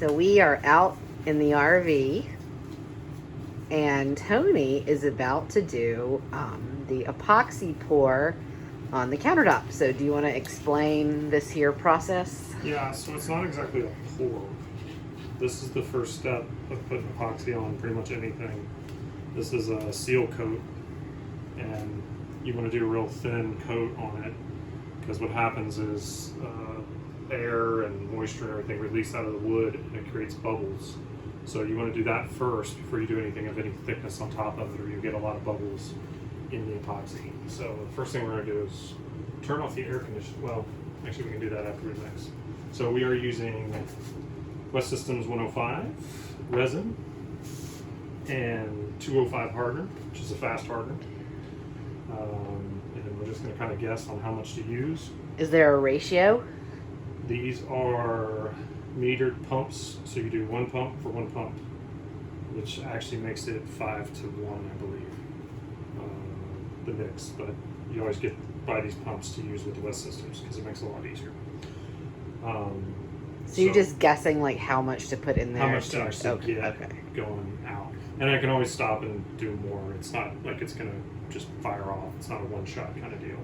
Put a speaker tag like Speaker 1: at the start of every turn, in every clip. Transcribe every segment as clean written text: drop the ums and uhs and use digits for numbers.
Speaker 1: So we are out in the RV, and Tony is about to do the epoxy pour on the countertop. So do you want to explain this here process?
Speaker 2: Yeah, so it's not exactly a pour. This is the first step of putting epoxy on pretty much anything. This is a seal coat, and you want to do a real thin coat on it, because what happens is air and moisture and everything release out of the wood and it creates bubbles. So you want to do that first before you do anything of any thickness on top of it, or you get a lot of bubbles in the epoxy. So the first thing we're going to do is turn off the air conditioner. Well, actually we can do that after we mix. So we are using West Systems 105 resin and 205 hardener, which is a fast hardener. And we're just going to kind of guess on how much to use.
Speaker 1: Is there a ratio?
Speaker 2: These are metered pumps, so you do one pump for one pump, which actually makes it 5 to 1, I believe, the mix. But you always buy these pumps to use with the West Systems because it makes it a lot easier.
Speaker 1: So you're just guessing like how much to put in there?
Speaker 2: How much to actually get going out. And I can always stop and do more. It's not like it's going to just fire off. It's not a one-shot kind of deal.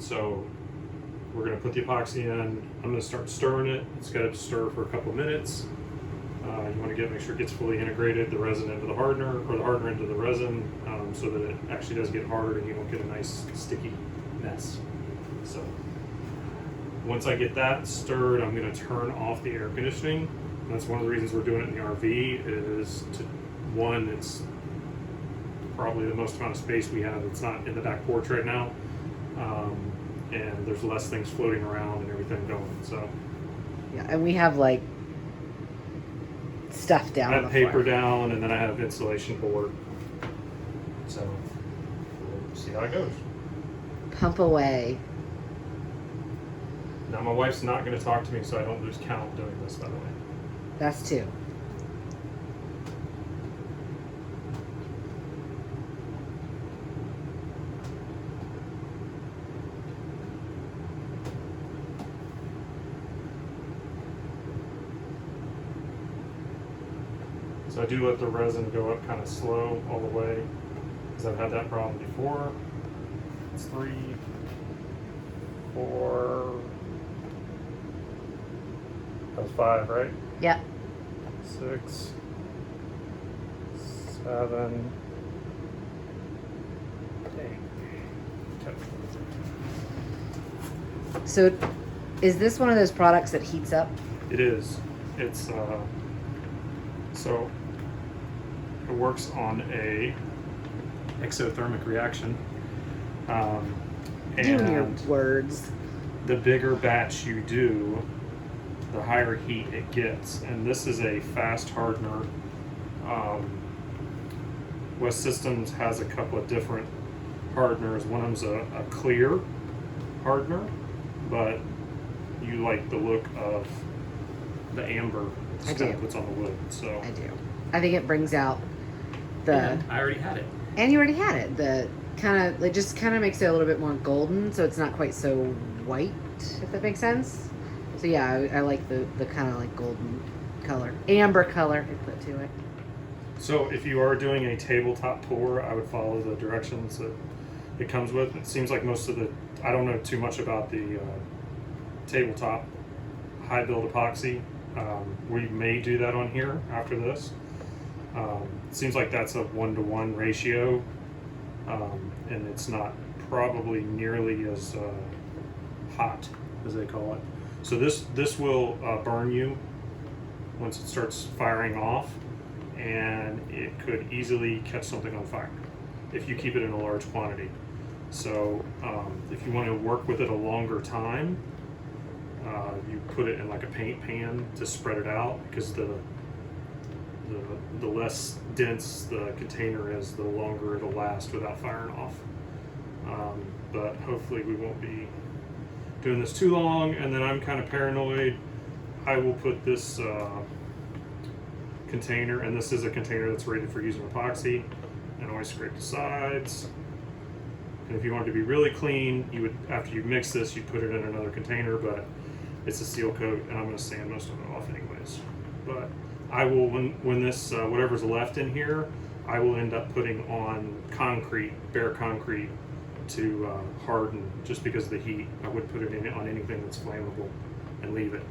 Speaker 2: So we're going to put the epoxy in. I'm going to start stirring it. It's got to stir for a couple of minutes. You want to make sure it gets fully integrated, the resin into the hardener, or the hardener into the resin, so that it actually does get hard and you don't get a nice sticky mess. So once I get that stirred, I'm going to turn off the air conditioning. And that's one of the reasons we're doing it in the RV is one, it's probably the most amount of space we have. It's not in the back porch right now. And there's less things floating around and everything going. So
Speaker 1: yeah, and we have like stuff down.
Speaker 2: I have paper down, and then I have insulation board. So we'll see how it goes.
Speaker 1: Pump away.
Speaker 2: Now my wife's not going to talk to me, so I don't lose count doing this. By the way,
Speaker 1: that's 2.
Speaker 2: So I do let the resin go up kind of slow all the way, because I've had that problem before. It's 3, 4, that was 5, right?
Speaker 1: Yep.
Speaker 2: 6, 7, 8, 10.
Speaker 1: So is this one of those products that heats up?
Speaker 2: It is. It's so it works on a exothermic reaction.
Speaker 1: Do your words.
Speaker 2: The bigger batch you do, the higher heat it gets. And this is a fast hardener. West Systems has a couple of different hardeners. One of them's a clear hardener, but you like the look of the amber stuff that's on the wood. So
Speaker 1: I do. I think it brings out the.
Speaker 2: And I already had it.
Speaker 1: And you already had it. The kind of, it just kind of makes it a little bit more golden, so it's not quite so white, if that makes sense. So yeah, I like the kind of like golden color, amber color I put to it.
Speaker 2: So if you are doing a tabletop pour, I would follow the directions that it comes with. It seems like most of the, I don't know too much about the tabletop high build epoxy. We may do that on here after this. It seems like that's a 1-to-1 ratio, and it's not probably nearly as hot as they call it. So this will burn you once it starts firing off, and it could easily catch something on fire if you keep it in a large quantity. So if you want to work with it a longer time, you put it in like a paint pan to spread it out, because the less dense the container is, the longer it'll last without firing off. But hopefully we won't be doing this too long. And then I'm kind of paranoid. I will put this container, and this is a container that's rated for using epoxy, and always scrape the sides. And if you want it to be really clean, you would, after you mix this, you put it in another container. But it's a seal coat, and I'm going to sand most of it off anyways. But I will, when this whatever's left in here, I will end up putting on concrete, bare concrete, to harden, just because of the heat. I would put it in on anything that's flammable and leave it.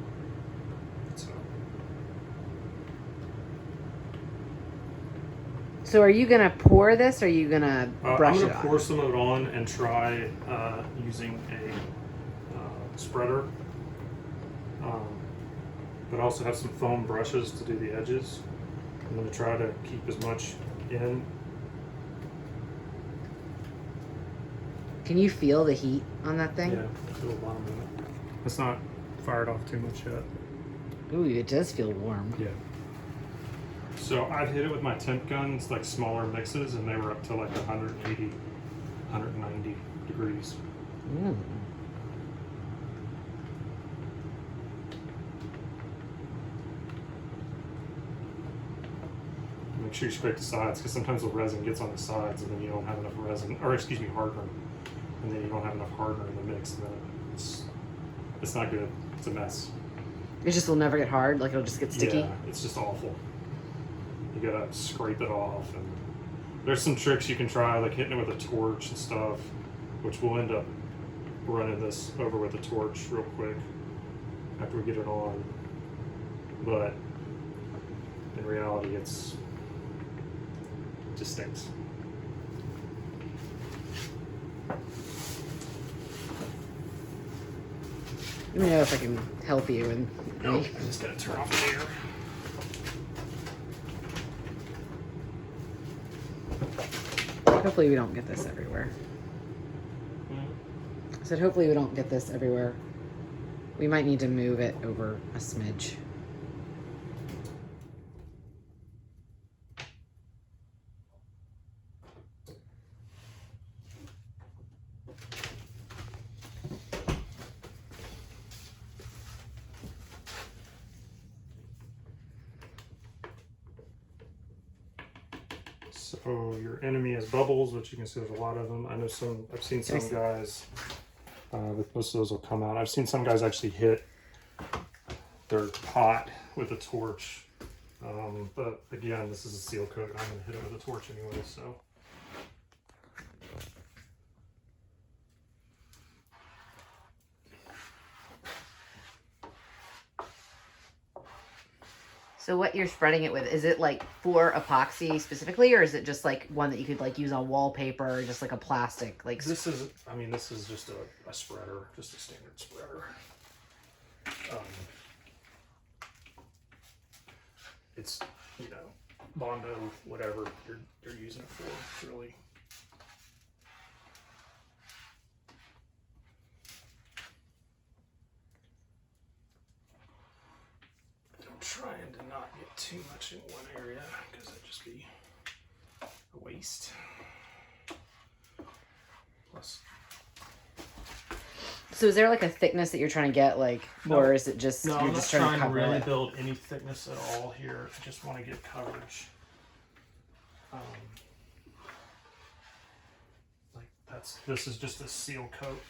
Speaker 1: So are you gonna pour this, or are you gonna brush
Speaker 2: I'm
Speaker 1: it
Speaker 2: going to
Speaker 1: on?
Speaker 2: pour some of it on and try using a spreader. But I also have some foam brushes to do the edges. I'm going to try to keep as much in.
Speaker 1: Can you feel the heat on that thing?
Speaker 2: Yeah, I feel a lot of it. It's not fired off too much yet.
Speaker 1: Ooh, it does feel warm.
Speaker 2: Yeah. So I've hit it with my temp guns, like smaller mixes, and they were up to like 180, 190 degrees.
Speaker 1: Mm.
Speaker 2: Make sure you scrape the sides, because sometimes the resin gets on the sides and then you don't have enough resin, or excuse me, hardener, and then you don't have enough hardener in the mix, and then it's not good. It's a mess.
Speaker 1: It just will never get hard, like it'll just get sticky.
Speaker 2: Yeah, it's just awful. You gotta scrape it off, and there's some tricks you can try, like hitting it with a torch and stuff, which we'll end up running this over with a torch real quick after we get it on. But in reality, it just stinks.
Speaker 1: Let me know if I can help you. And
Speaker 2: Nope, I'm just gonna turn off the air.
Speaker 1: hopefully we don't get this everywhere. I said hopefully we don't get this everywhere. We might need to move it over a smidge.
Speaker 2: So your enemy is bubbles, which you can see there's a lot of them. I know I've seen some guys with most of those will come out. I've seen some guys actually hit their pot with a torch. But again, this is a seal coat. I'm gonna hit it with a torch anyway, so.
Speaker 1: So what you're spreading it with, is it like for epoxy specifically, or is it just like one that you could like use on wallpaper, or just like a plastic? Like
Speaker 2: this is just a spreader, just a standard spreader. It's, Bondo, whatever you're using it for, really. I'm trying to not get too much in one area, because that'd just be a waste. Plus,
Speaker 1: so is there like a thickness that you're trying to get, like, or is it just
Speaker 2: no,
Speaker 1: you're
Speaker 2: I'm
Speaker 1: just
Speaker 2: not
Speaker 1: trying to
Speaker 2: trying to
Speaker 1: cover
Speaker 2: really
Speaker 1: it?
Speaker 2: build any thickness at all here. I just want to get coverage. This is just a seal coat.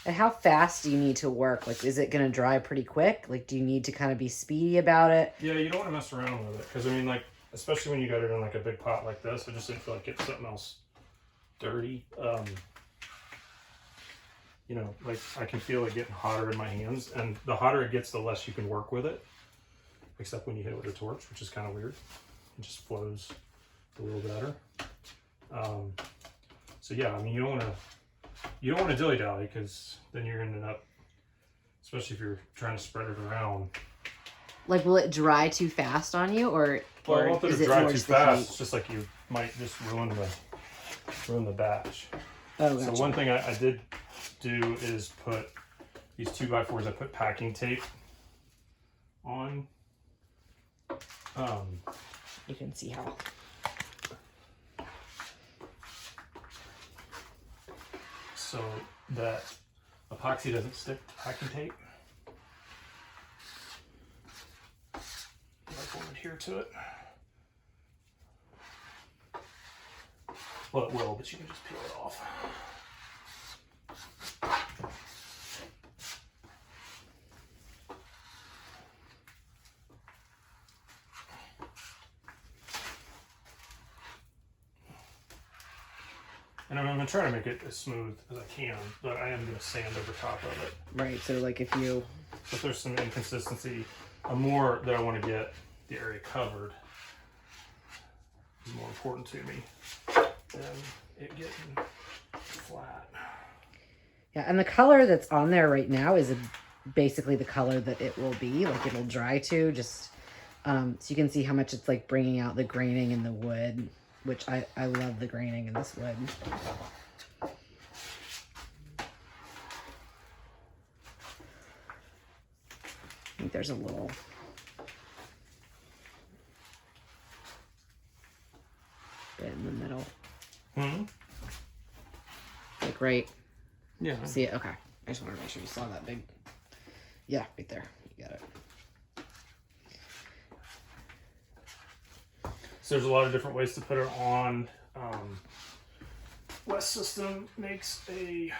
Speaker 1: And how fast do you need to work? Like, is it going to dry pretty quick? Like, do you need to kind of be speedy about it?
Speaker 2: Yeah, you don't want to mess around with it, because I mean, like, especially when you got it in like a big pot like this, I just didn't feel like getting something else dirty. Like I can feel it getting hotter in my hands, and the hotter it gets, the less you can work with it, except when you hit it with a torch, which is kind of weird. It just flows a little better. So yeah, I mean, you don't want to dilly-dally, because then you're ending up, especially if you're trying to spread it around.
Speaker 1: Like, will it dry too fast on you, or
Speaker 2: Well, I want it
Speaker 1: is
Speaker 2: to
Speaker 1: it
Speaker 2: dry
Speaker 1: more
Speaker 2: too
Speaker 1: just the
Speaker 2: fast.
Speaker 1: heat?
Speaker 2: It's just like you might just ruin the batch.
Speaker 1: Oh,
Speaker 2: So
Speaker 1: gotcha.
Speaker 2: one thing I did do is put these 2x4s. I put packing tape on.
Speaker 1: You can see how.
Speaker 2: So that epoxy doesn't stick to packing tape. Like, won't adhere to it. Well, it will, but you can just peel it off. And I'm going to try to make it as smooth as I can, but I am going to sand over top of it.
Speaker 1: Right, so like if
Speaker 2: there's some inconsistency, more that I want to get the area covered is more important to me than it getting flat.
Speaker 1: Yeah, and the color that's on there right now is basically the color that it will be, like it'll dry to, just so you can see how much it's like bringing out the graining in the wood, which I love the graining in this wood. I think there's a little bit in the middle.
Speaker 2: Mm-hmm.
Speaker 1: Like right.
Speaker 2: Yeah.
Speaker 1: See it? Okay. I just wanted to make sure you saw that big. Yeah, right there. You got it.
Speaker 2: So there's a lot of different ways to put it on. West System makes a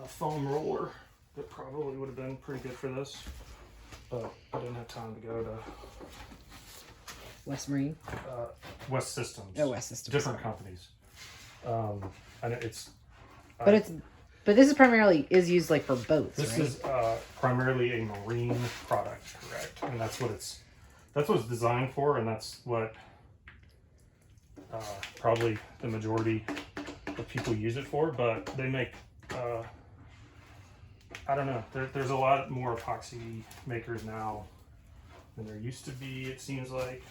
Speaker 2: foam roller that probably would have been pretty good for this, but I didn't have time to go to
Speaker 1: West Marine?
Speaker 2: West Systems.
Speaker 1: Oh, West Systems.
Speaker 2: Different companies. And it's...
Speaker 1: But this is primarily used like for boats,
Speaker 2: This
Speaker 1: right?
Speaker 2: is primarily a marine product, correct? And that's what it's designed for, and that's what probably the majority of people use it for. But they make I don't know. There's a lot more epoxy makers now than there used to be. It seems like,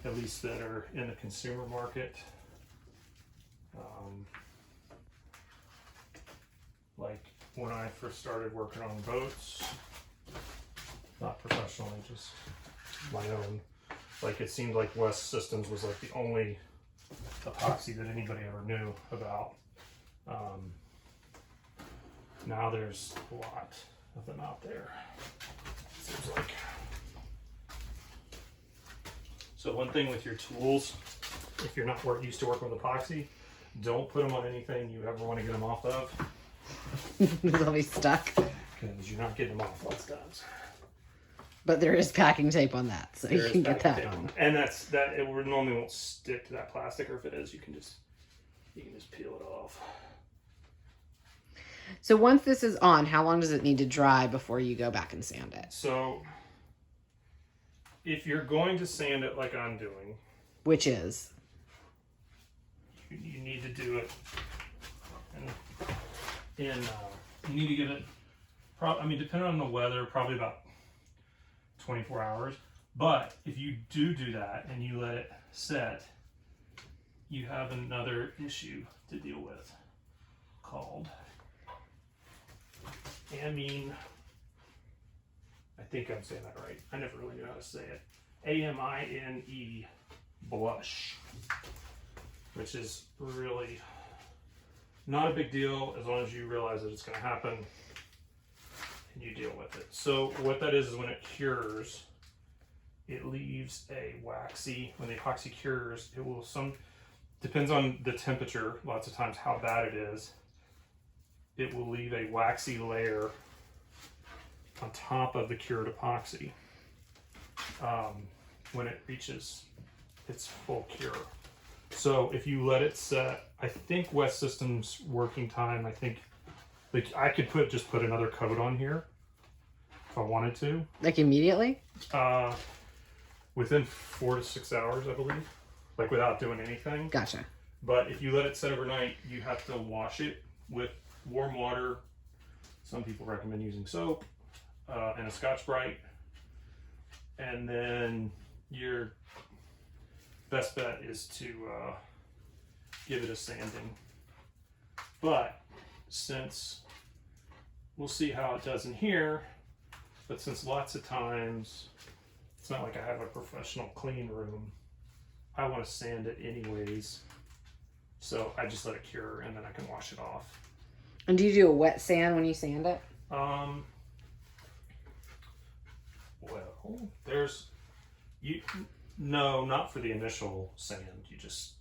Speaker 2: at least that are in the consumer market. Like when I first started working on boats, not professionally, just my own, like it seemed like West Systems was like the only epoxy that anybody ever knew about. Now there's a lot of them out there, it seems like. So one thing with your tools, if you're not used to working with epoxy, don't put them on anything you ever want to get them off of.
Speaker 1: They'll be stuck.
Speaker 2: Because you're not getting them off once done.
Speaker 1: But there is packing tape on that, so you can get that on.
Speaker 2: And it normally won't stick to that plastic, or if it is, you can just peel it off.
Speaker 1: So once this is on, how long does it need to dry before you go back and sand it?
Speaker 2: So if you're going to sand it like I'm doing,
Speaker 1: which is,
Speaker 2: you need to do it you need to give it, depending on the weather, probably about 24 hours. But if you do that and you let it set, you have another issue to deal with called amine. I think I'm saying that right. I never really knew how to say it. AMINE blush, which is really not a big deal as long as you realize that it's going to happen and you deal with it. So what that is when it cures, it leaves a waxy, when the epoxy cures, it will depends on the temperature, lots of times how bad it is, it will leave a waxy layer on top of the cured epoxy when it reaches its full cure. So if you let it set, I think West Systems working time, I think like I could just put another coat on here if I wanted to.
Speaker 1: like immediately?
Speaker 2: Within 4 to 6 hours, I believe, like without doing anything.
Speaker 1: Gotcha.
Speaker 2: But if you let it set overnight, you have to wash it with warm water. Some people recommend using soap and a Scotch-Brite. And then your best bet is to give it a sanding. But since, we'll see how it does in here, but since lots of times, it's not like I have a professional clean room, I want to sand it anyways. So I just let it cure and then I can wash it off.
Speaker 1: And do you do a wet sand when you sand it?
Speaker 2: Well, no, not for the initial sand. You just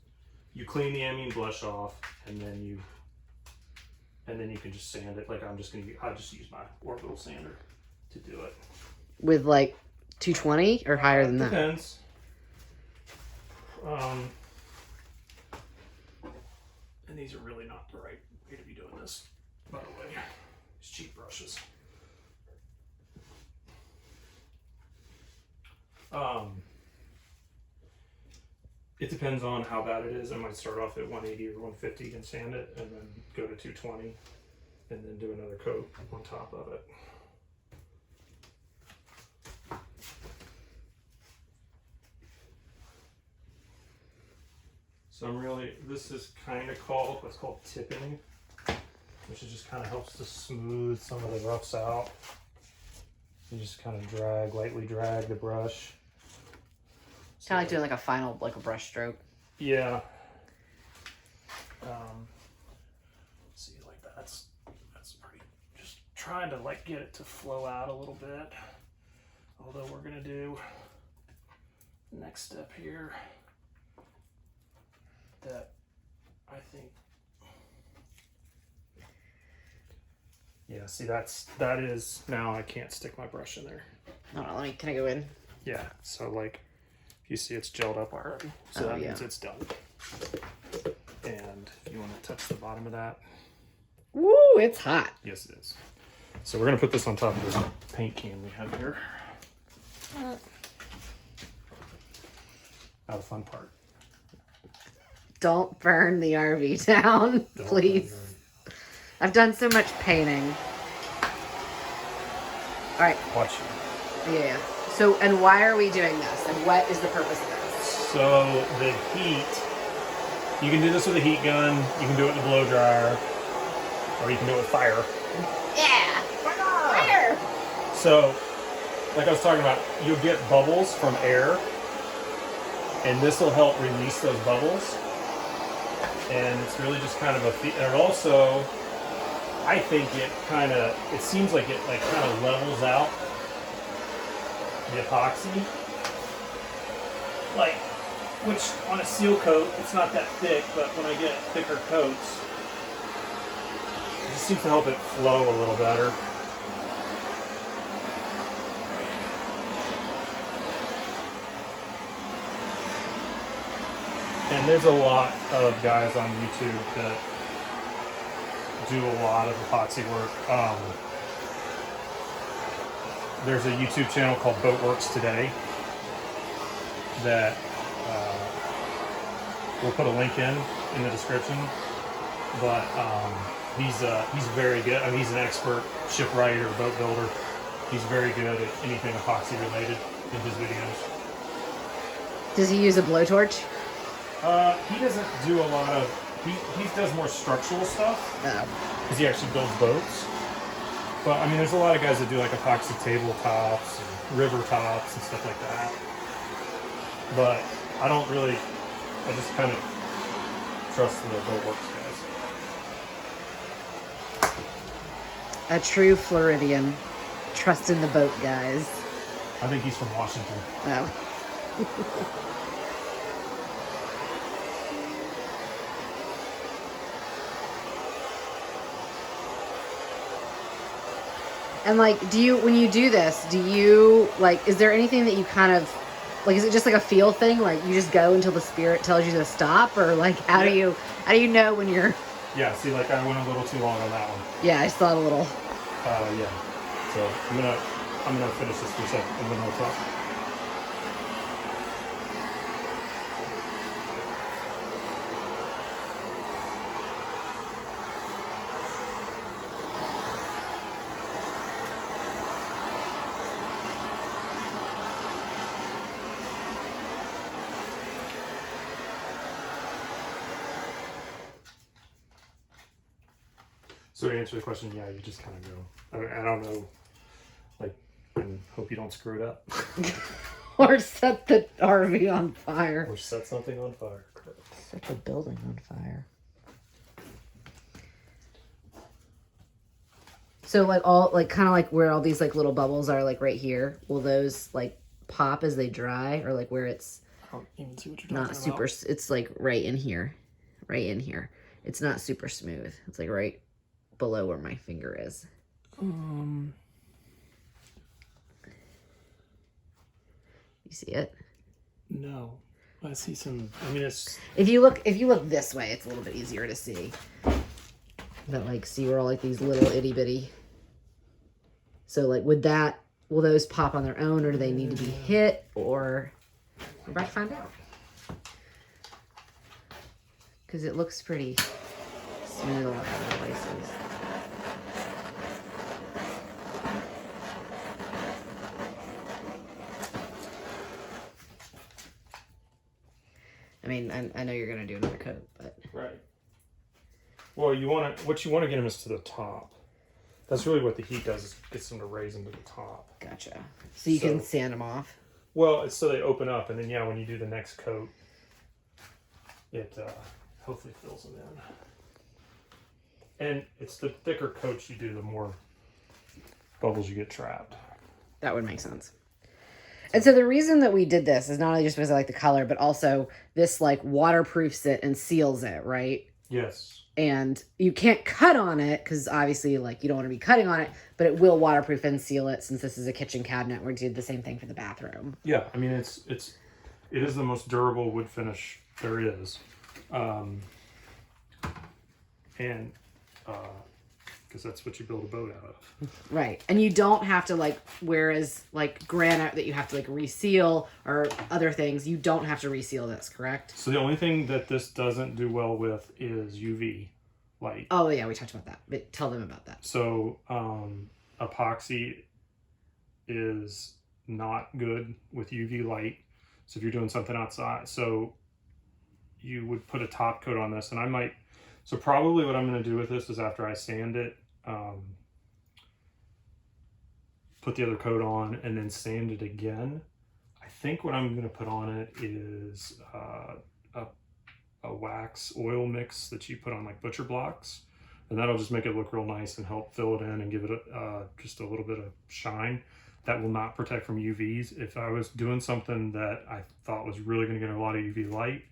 Speaker 2: you clean the amine blush off, and then you can just sand it. Like I'll just use my orbital sander to do it.
Speaker 1: With like 220 or higher than that?
Speaker 2: Depends. And these are really not the right way to be doing this, by the way. These cheap brushes. It depends on how bad it is. I might start off at 180 or 150 and sand it, and then go to 220, and then do another coat on top of it. So this is kind of called what's called tipping, which is just kind of helps to smooth some of the roughs out. You just kind of lightly drag the brush.
Speaker 1: Kind of like doing like a final, like a brush stroke.
Speaker 2: Yeah. See, like that's pretty. Just trying to like get it to flow out a little bit. Although we're gonna do the next step here that I think. Yeah. See, that is now I can't stick my brush in there.
Speaker 1: Hold on, can I go in?
Speaker 2: Yeah. So like. You see it's gelled up already, so that means it's done. And you want to touch the bottom of that?
Speaker 1: Woo, it's hot.
Speaker 2: Yes, it is. So we're going to put this on top of this paint can we have here. Now the fun part.
Speaker 1: Don't burn the RV down, please. I've done so much painting. All right.
Speaker 2: Watch.
Speaker 1: Yeah. So, and why are we doing this? And what is the purpose of this?
Speaker 2: So the heat, you can do this with a heat gun, you can do it in a blow dryer, or you can do it with fire.
Speaker 1: Yeah! Fire!
Speaker 2: So, like I was talking about, you'll get bubbles from air, and this will help release those bubbles. And it's really just kind of and also, I think it seems like it like kind of levels out the epoxy, like, which on a seal coat it's not that thick, but when I get thicker coats, it just seems to help it flow a little better. And there's a lot of guys on YouTube that do a lot of epoxy work. There's a YouTube channel called Boatworks Today that we'll put a link in the description. But he's very good. I mean, he's an expert shipwright or boat builder. He's very good at anything epoxy related in his videos.
Speaker 1: Does he use a blowtorch?
Speaker 2: He doesn't do a lot of. He does more structural stuff because he actually builds boats. But I mean, there's a lot of guys that do like epoxy tabletops and river tops and stuff like that. But I don't really. I just kind of trust the Boatworks guys.
Speaker 1: A true Floridian. Trust in the boat guys.
Speaker 2: I think he's from Washington.
Speaker 1: Oh. And like, when you do this, is there anything that you kind of, like, is it just like a feel thing? Like you just go until the spirit tells you to stop, or like, how do you know when you're?
Speaker 2: Yeah, see, like I went a little too long on that one.
Speaker 1: Yeah, I saw it a little.
Speaker 2: Yeah. So I'm gonna finish this for a second and then we'll talk. So to answer the question, yeah, you just kind of go. I don't know, like, and hope you don't screw it up.
Speaker 1: Or set the RV on fire.
Speaker 2: Or set something on fire.
Speaker 1: Set the building on fire. So like kind of like where all these like little bubbles are, like right here, will those like pop as they dry, or like where it's
Speaker 2: I don't even see what you're
Speaker 1: not
Speaker 2: talking
Speaker 1: super,
Speaker 2: about.
Speaker 1: it's like right in here. right in here. It's not super smooth. It's like right below where my finger is. You see it?
Speaker 2: No. I see some, I mean, it's...
Speaker 1: If you look this way, it's a little bit easier to see. But like, see where all like these little itty bitty. So like, will those pop on their own, or do they need to be hit, or we're about to find out. Because it looks pretty smooth all over the places. I mean, I know you're gonna do another coat, but
Speaker 2: Right. Well, what you want to get them is to the top. That's really what the heat does, is gets them to raise them to the top.
Speaker 1: gotcha. So you can sand them off.
Speaker 2: Well, it's so they open up, and then when you do the next coat, it hopefully fills them in. And it's the thicker coats you do, the more bubbles you get trapped.
Speaker 1: That would make sense. And so the reason that we did this is not only just because I like the color, but also this like waterproofs it and seals it, right?
Speaker 2: Yes.
Speaker 1: And you can't cut on it because obviously like you don't want to be cutting on it, but it will waterproof and seal it since this is a kitchen cabinet. We did the same thing for the bathroom.
Speaker 2: Yeah, I mean it is the most durable wood finish there is, and because that's what you build a boat out of.
Speaker 1: Right. And you don't have to like, whereas like granite that you have to like reseal or other things, you don't have to reseal this, correct?
Speaker 2: So the only thing that this doesn't do well with is UV light.
Speaker 1: Oh yeah, we talked about that. But tell them about that.
Speaker 2: So epoxy is not good with UV light. So if you're doing something outside, so you would put a top coat on this, and so probably what I'm going to do with this is after I sand it, put the other coat on and then sand it again. I think what I'm going to put on it is a wax oil mix that you put on like butcher blocks, and that'll just make it look real nice and help fill it in and give it just a little bit of shine. That will not protect from UVs. If I was doing something that I thought was really going to get a lot of UV light,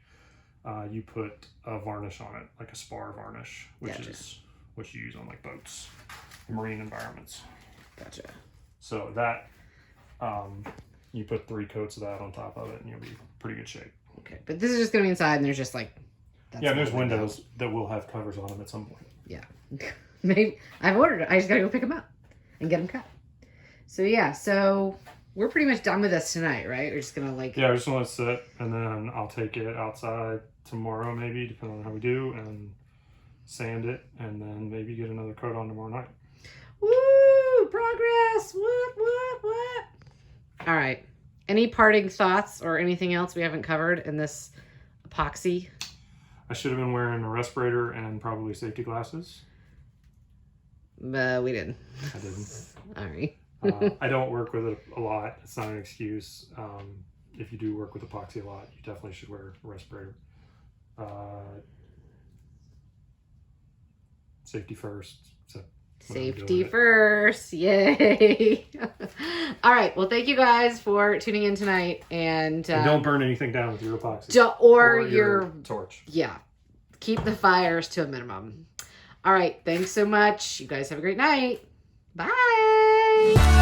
Speaker 2: you put a varnish on it, like a spar varnish, which is what you use on like boats, marine environments.
Speaker 1: Gotcha.
Speaker 2: So that, you put 3 coats of that on top of it and you'll be in pretty good shape.
Speaker 1: Okay, but this is just going to be inside and there's just like...
Speaker 2: Yeah, and there's windows that will have covers on them at some point.
Speaker 1: Yeah. Maybe I've ordered it. I just got to go pick them up and get them cut. So yeah, so we're pretty much done with this tonight, right? We're just going to like...
Speaker 2: Yeah, I just want to sit and then I'll take it outside tomorrow maybe, depending on how we do, and sand it and then maybe get another coat on tomorrow night.
Speaker 1: Woo! Progress! What? All right. Any parting thoughts or anything else we haven't covered in this epoxy?
Speaker 2: I should have been wearing a respirator and probably safety glasses.
Speaker 1: We didn't.
Speaker 2: I didn't.
Speaker 1: Sorry.
Speaker 2: I don't work with it a lot. It's not an excuse. If you do work with epoxy a lot, you definitely should wear a respirator. Safety first. So
Speaker 1: safety first. Yay. All right. Well, thank you guys for tuning in tonight. And
Speaker 2: don't burn anything down with your epoxy.
Speaker 1: Or your
Speaker 2: torch.
Speaker 1: Yeah. Keep the fires to a minimum. All right. Thanks so much. You guys have a great night. Bye.